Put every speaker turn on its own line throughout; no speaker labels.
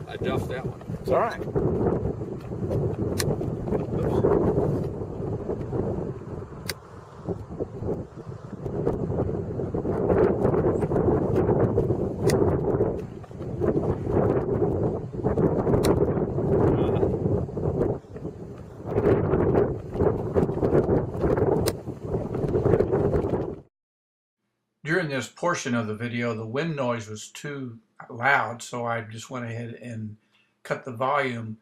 I duffed that one.
It's all right. During this portion of the video, the wind noise was too loud, so I just went ahead and cut the volume.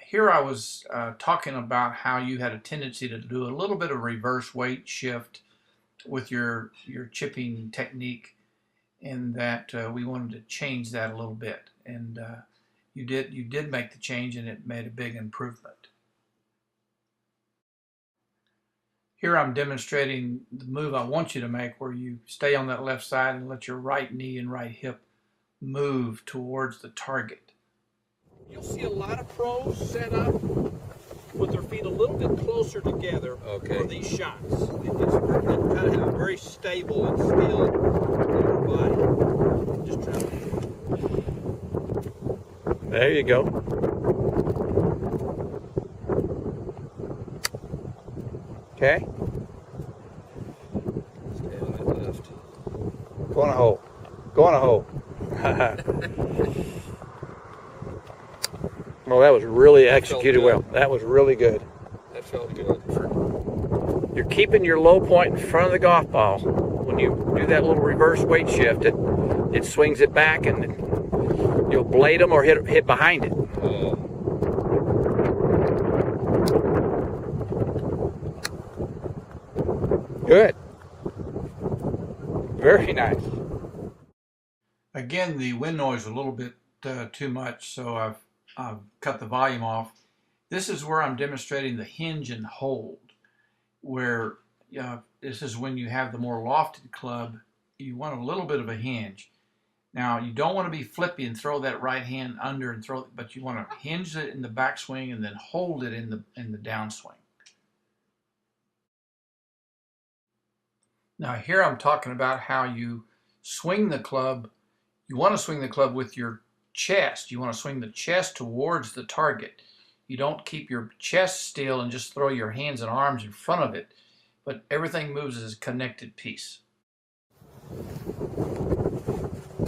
Here I was talking about how you had a tendency to do a little bit of reverse weight shift with your chipping technique, and that we wanted to change that a little bit. And you did make the change, and it made a big improvement. Here I'm demonstrating the move I want you to make, where you stay on that left side and let your right knee and right hip move towards the target.
You'll see a lot of pros set up with their feet a little bit closer together for these shots. It's kind of have a very stable and still body. Just try to.
There you go. Okay.
Stay on that left.
Go on a hole. Go on a hole. Well, that was really executed well. That was really good.
That felt good.
You're keeping your low point in front of the golf ball. When you do that little reverse weight shift, it swings it back, and you'll blade them or hit behind it. Good. Very nice. Again, the wind noise was a little bit too much, so I've cut the volume off. This is where I'm demonstrating the hinge and hold, where this is when you have the more lofted club. You want a little bit of a hinge. Now, you don't want to be flippy and throw that right hand under and throw it, but you want to hinge it in the backswing and then hold it in the downswing. Now, here I'm talking about how you swing the club. You want to swing the club with your chest. You want to swing the chest towards the target. You don't keep your chest still and just throw your hands and arms in front of it, but everything moves as a connected piece.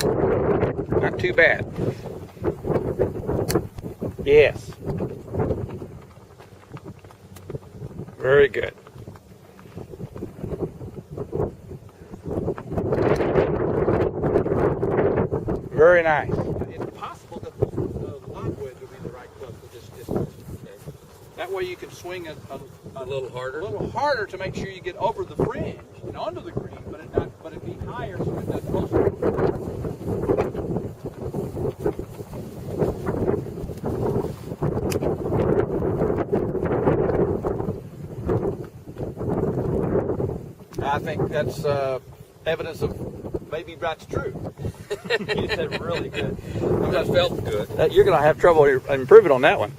Not too bad. Yes. Very good. Very nice.
It's possible that the lob wedge will be the right club for this distance. Okay. That way you can swing a little harder to make sure you get over the fringe and onto the green, but it be higher so it doesn't closer. I think that's evidence of maybe that's true. You said really good. That felt good.
You're going to have trouble improving on that one.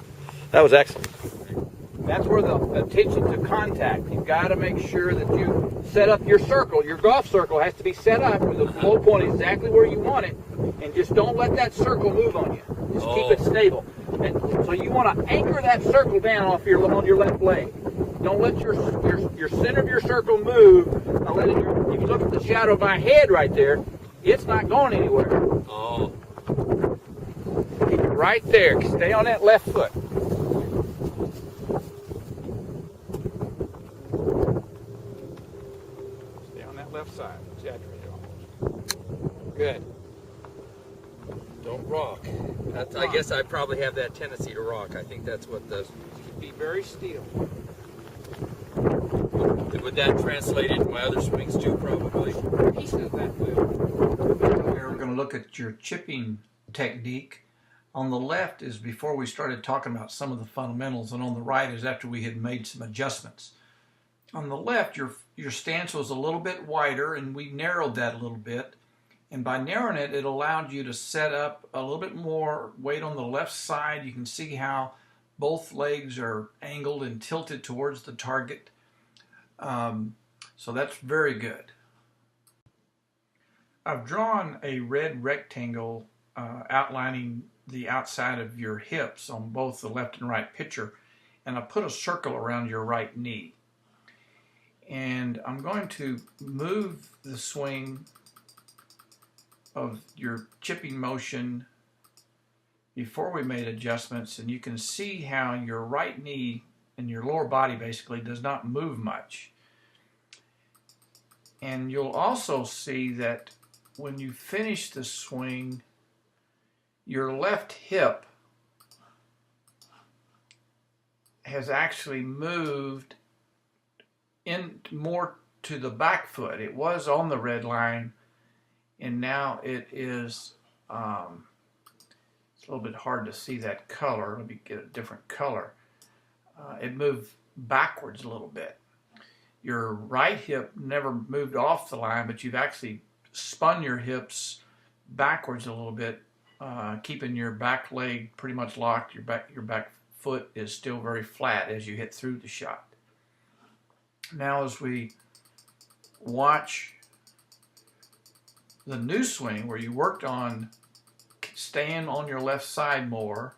That was excellent.
That's where the attention to contact. You've got to make sure that you set up your circle. Your golf circle has to be set up with the low point exactly where you want it, and just don't let that circle move on you. Just keep it stable. And so you want to anchor that circle down on your left leg. Don't let your center of your circle move. If you look at the shadow of my head right there, it's not going anywhere.
Oh.
Keep it right there. Stay on that left foot. Stay on that left side. Exaggerated almost. Good.
Don't rock. I guess I probably have that tendency to rock. I think that's what does.
Be very still.
Would that translate into my other swings too, probably?
He says that will.
Here we're going to look at your chipping technique. On the left is before we started talking about some of the fundamentals, and on the right is after we had made some adjustments. On the left, your stance was a little bit wider, and we narrowed that a little bit. And by narrowing it, it allowed you to set up a little bit more weight on the left side. You can see how both legs are angled and tilted towards the target. So that's very good. I've drawn a red rectangle outlining the outside of your hips on both the left and right picture, and I put a circle around your right knee. And I'm going to move the swing of your chipping motion before we made adjustments, and you can see how your right knee and your lower body basically does not move much. And you'll also see that when you finish the swing, your left hip has actually moved in more to the back foot. It was on the red line, and now it is, it's a little bit hard to see that color. Let me get a different color. It moved backwards a little bit. Your right hip never moved off the line, but you've actually spun your hips backwards a little bit, keeping your back leg pretty much locked. Your back foot is still very flat as you hit through the shot. Now as we watch the new swing where you worked on staying on your left side more,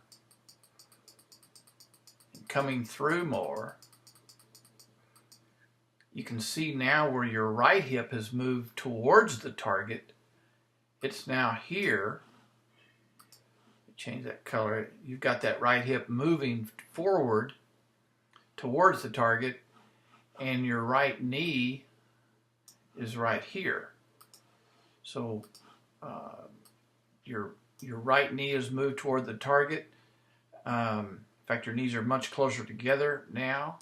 coming through more, you can see now where your right hip has moved towards the target. It's now here. Change that color. You've got that right hip moving forward towards the target, and your right knee is right here. So your right knee is moved toward the target. In fact, your knees are much closer together now.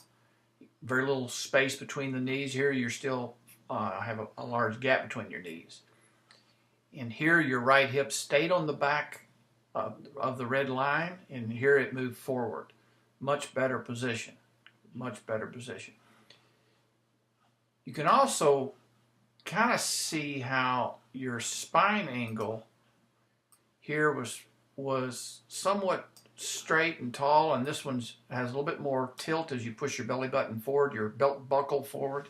Very little space between the knees. Here you're still have a large gap between your knees. And here your right hip stayed on the back of the red line, and here it moved forward. Much better position. Much better position. You can also kind of see how your spine angle here was somewhat straight and tall, and this one has a little bit more tilt as you push your belly button forward, your belt buckle forward.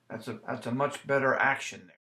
That's a much better action there.